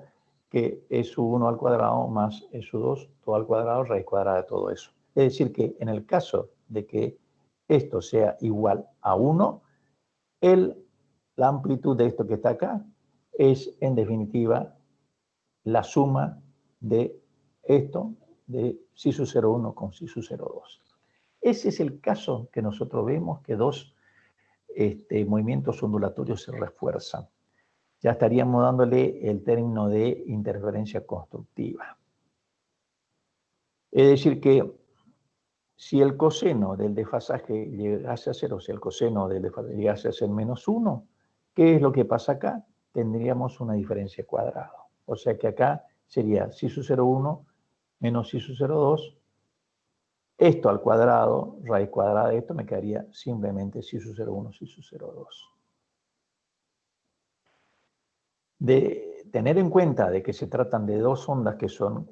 que S1 al cuadrado más S2 todo al cuadrado, raíz cuadrada de todo eso. Es decir, que en el caso de que esto sea igual a 1, la amplitud de esto que está acá es, en definitiva, la suma de esto, de psi sub 0,1 con psi sub 0,2. Ese es el caso que nosotros vemos que dos movimientos ondulatorios se refuerzan. Ya estaríamos dándole el término de interferencia constructiva. Es decir que si el coseno del desfasaje llegase a 0, si el coseno del desfasaje llegase a ser menos 1, ¿qué es lo que pasa acá? Tendríamos una diferencia cuadrada. O sea que acá sería psi sub 0,1 menos psi sub 0,2. Esto al cuadrado, raíz cuadrada de esto, me quedaría simplemente psi sub 0,1, psi sub 0,2. De tener en cuenta de que se tratan de dos ondas que son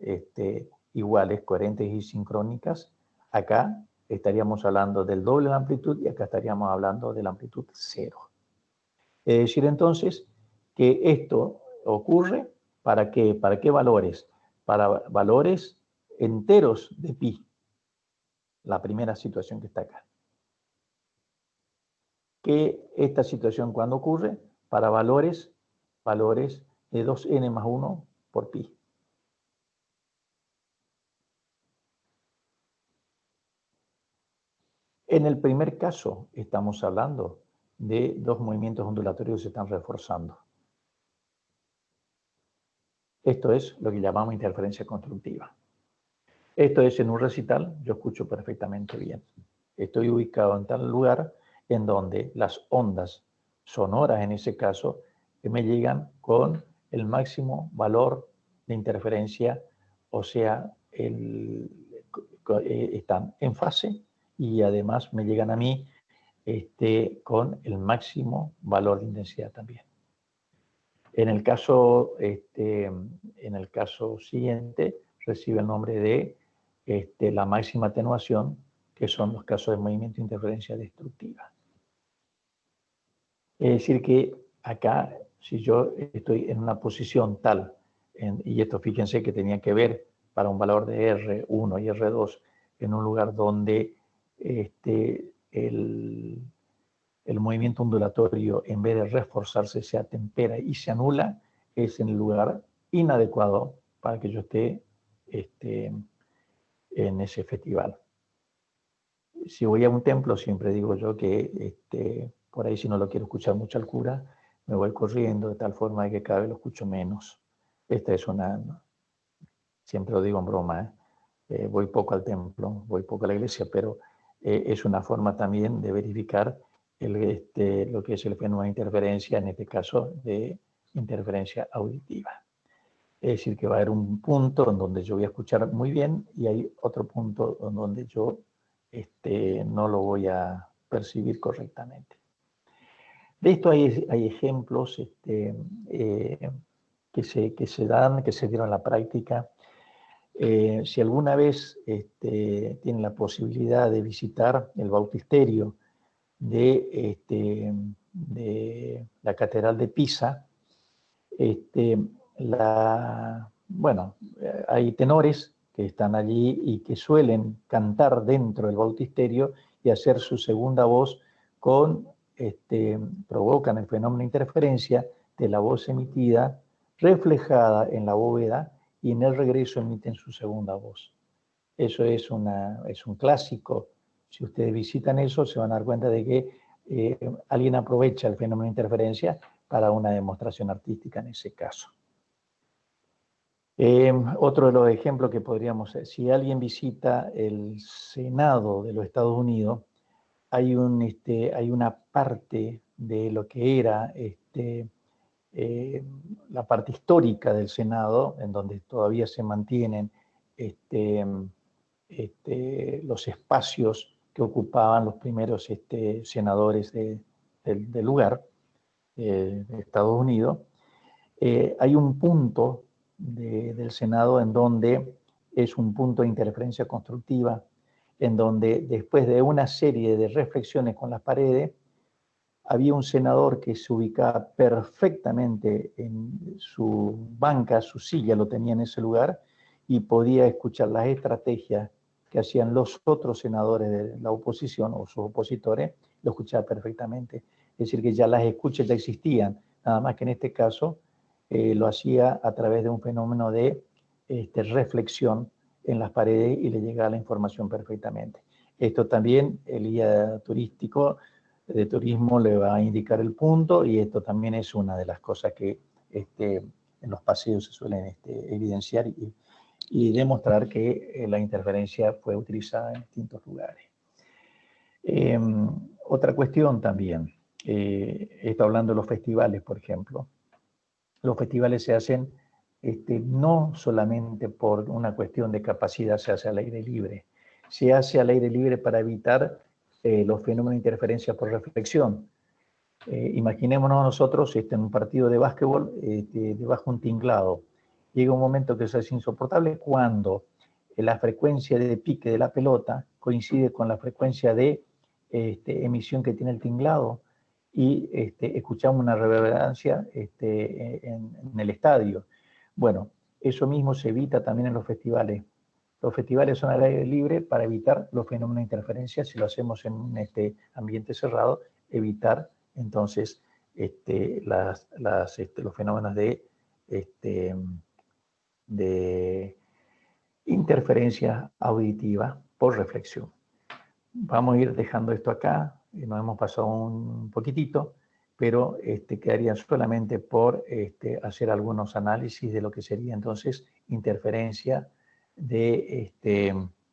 iguales, coherentes y sincrónicas, acá estaríamos hablando del doble de la amplitud y acá estaríamos hablando de la amplitud 0. Es decir, entonces, que esto ocurre ¿para qué? ¿Para qué valores? Para valores enteros de pi, la primera situación que está acá. Que esta situación, ¿cuándo ocurre? Para valores de 2n más 1 por pi. En el primer caso, estamos hablando de dos movimientos ondulatorios que se están reforzando. Esto es lo que llamamos interferencia constructiva. Esto es en un recital, yo escucho perfectamente bien. Estoy ubicado en tal lugar en donde las ondas sonoras, en ese caso, me llegan con el máximo valor de interferencia, o sea, están en fase y además me llegan a mí con el máximo valor de intensidad también. En el caso siguiente, recibe el nombre de la máxima atenuación, que son los casos de movimiento de interferencia destructiva. Es decir que acá, si yo estoy en una posición tal, y esto fíjense que tenía que ver para un valor de R1 y R2, en un lugar donde el movimiento ondulatorio, en vez de reforzarse, se atempera y se anula, es en el lugar inadecuado para que yo esté en ese festival. Si voy a un templo, siempre digo yo que por ahí, si no lo quiero escuchar mucho al cura, me voy corriendo de tal forma que cada vez lo escucho menos. Esta es siempre lo digo en broma, voy poco al templo, voy poco a la iglesia, pero es una forma también de verificar lo que es el fenómeno de interferencia, en este caso de interferencia auditiva. Es decir, que va a haber un punto en donde yo voy a escuchar muy bien y hay otro punto en donde yo no lo voy a percibir correctamente. De esto hay ejemplos que se dieron en la práctica. Si alguna vez tienen la posibilidad de visitar el bautisterio de la Catedral de Pisa, hay tenores que están allí y que suelen cantar dentro del bautisterio y hacer su segunda voz provocan el fenómeno de interferencia de la voz emitida reflejada en la bóveda y en el regreso emiten su segunda voz. Eso es un clásico. Si ustedes visitan eso, se van a dar cuenta de que alguien aprovecha el fenómeno de interferencia para una demostración artística en ese caso. Otro de los ejemplos que podríamos hacer, si alguien visita el Senado de los Estados Unidos, hay una parte de lo que era la parte histórica del Senado, en donde todavía se mantienen los espacios que ocupaban los primeros senadores del lugar. de Estados Unidos, hay un punto del Senado en donde es un punto de interferencia constructiva, en donde después de una serie de reflexiones con las paredes, había un senador que se ubicaba perfectamente en su banca, su silla lo tenía en ese lugar, y podía escuchar las estrategias que hacían los otros senadores de la oposición o sus opositores, lo escuchaba perfectamente. Es decir, que ya las escuchas ya existían, nada más que en este caso lo hacía a través de un fenómeno de reflexión en las paredes y le llegaba la información perfectamente. Esto también, el guía turístico de turismo le va a indicar el punto, y esto también es una de las cosas que en los paseos se suelen evidenciar y demostrar que la interferencia fue utilizada en distintos lugares. Otra cuestión también, estoy hablando de los festivales, por ejemplo. Los festivales se hacen no solamente por una cuestión de capacidad, se hace al aire libre. Se hace al aire libre para evitar los fenómenos de interferencia por reflexión. Imaginémonos nosotros en un partido de básquetbol debajo de un tinglado. Llega un momento que se hace insoportable cuando la frecuencia de pique de la pelota coincide con la frecuencia de emisión que tiene el tinglado, y escuchamos una reverberancia en el estadio. Bueno, eso mismo se evita también en los festivales. Los festivales son al aire libre para evitar los fenómenos de interferencia. Si lo hacemos en un ambiente cerrado, evitar entonces los fenómenos de interferencia auditiva por reflexión. Vamos a ir dejando esto acá, nos hemos pasado un poquitito, pero quedaría solamente por hacer algunos análisis de lo que sería entonces interferencia de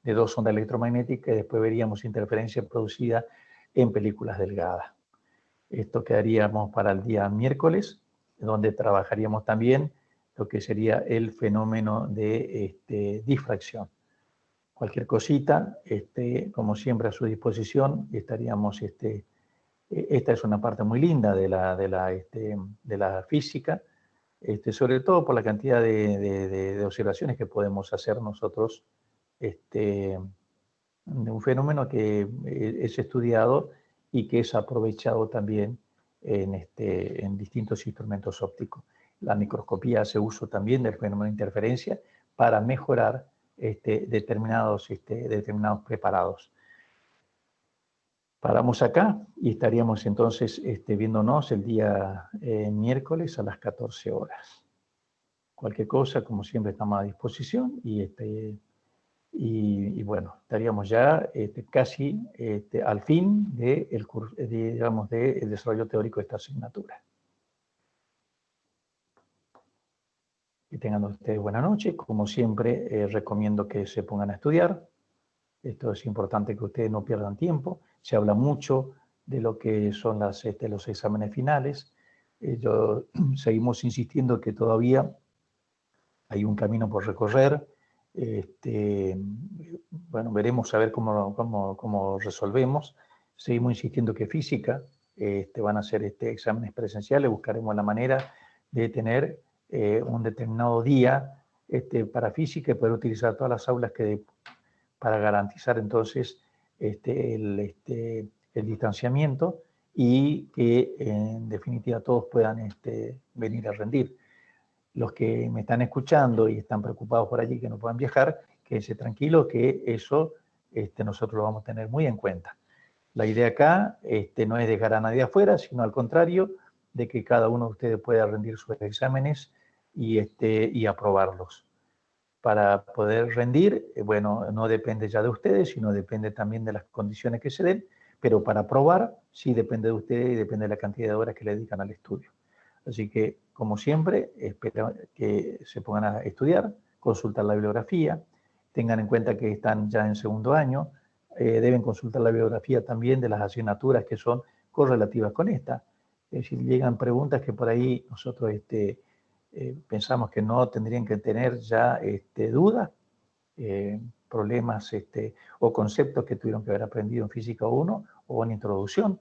dos ondas electromagnéticas, y después veríamos interferencia producida en películas delgadas. Esto quedaríamos para el día miércoles, donde trabajaríamos también lo que sería el fenómeno de difracción. Cualquier cosita, como siempre, a su disposición. Estaríamos, esta es una parte muy linda de la física, sobre todo por la cantidad de observaciones que podemos hacer nosotros de un fenómeno que es estudiado y que es aprovechado también en distintos instrumentos ópticos. La microscopía hace uso también del fenómeno de interferencia para mejorar determinados preparados. Paramos acá y estaríamos entonces viéndonos el día miércoles a las 14 horas. Cualquier cosa, como siempre, estamos a disposición, y bueno, estaríamos ya casi al fin del desarrollo teórico de esta asignatura. Que tengan ustedes buena noche. Como siempre, recomiendo que se pongan a estudiar. Esto es importante, que ustedes no pierdan tiempo. Se habla mucho de lo que son los exámenes finales. Seguimos insistiendo que todavía hay un camino por recorrer. Bueno, veremos a ver cómo resolvemos. Seguimos insistiendo que física van a ser exámenes presenciales. Buscaremos la manera de tener un determinado día para física y poder utilizar todas las aulas para garantizar entonces el distanciamiento, y que en definitiva todos puedan venir a rendir. Los que me están escuchando y están preocupados por allí que no puedan viajar, quédense tranquilos, que eso nosotros lo vamos a tener muy en cuenta. La idea acá no es dejar a nadie afuera, sino al contrario, de que cada uno de ustedes pueda rendir sus exámenes y aprobarlos. Para poder rendir, bueno, no depende ya de ustedes, sino depende también de las condiciones que se den, pero para aprobar sí depende de ustedes y depende de la cantidad de horas que le dedican al estudio. Así que, como siempre, espero que se pongan a estudiar, consultar la bibliografía, tengan en cuenta que están ya en segundo año, deben consultar la bibliografía también de las asignaturas que son correlativas con esta. Es decir, llegan preguntas que por ahí nosotros pensamos que no tendrían que tener ya dudas, problemas o conceptos que tuvieron que haber aprendido en Física 1 o en Introducción.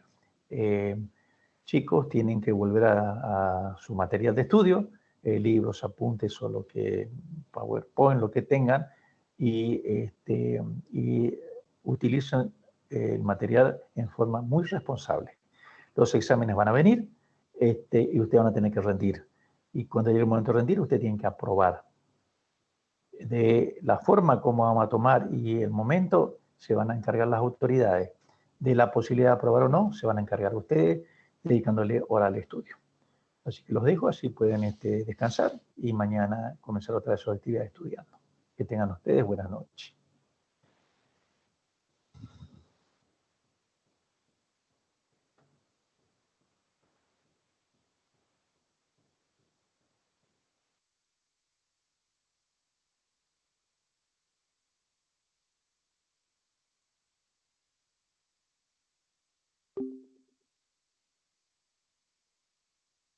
chicos tienen que volver a su material de estudio, libros, apuntes o lo que, PowerPoint, lo que tengan, y utilicen el material en forma muy responsable. Los exámenes van a venir y ustedes van a tener que rendir. Y cuando llegue el momento de rendir, ustedes tienen que aprobar. De la forma como vamos a tomar y el momento se van a encargar las autoridades. De la posibilidad de aprobar o no, se van a encargar ustedes dedicándole hora al estudio. Así que los dejo, así pueden descansar y mañana comenzar otra vez su actividad estudiando. Que tengan ustedes buenas noches.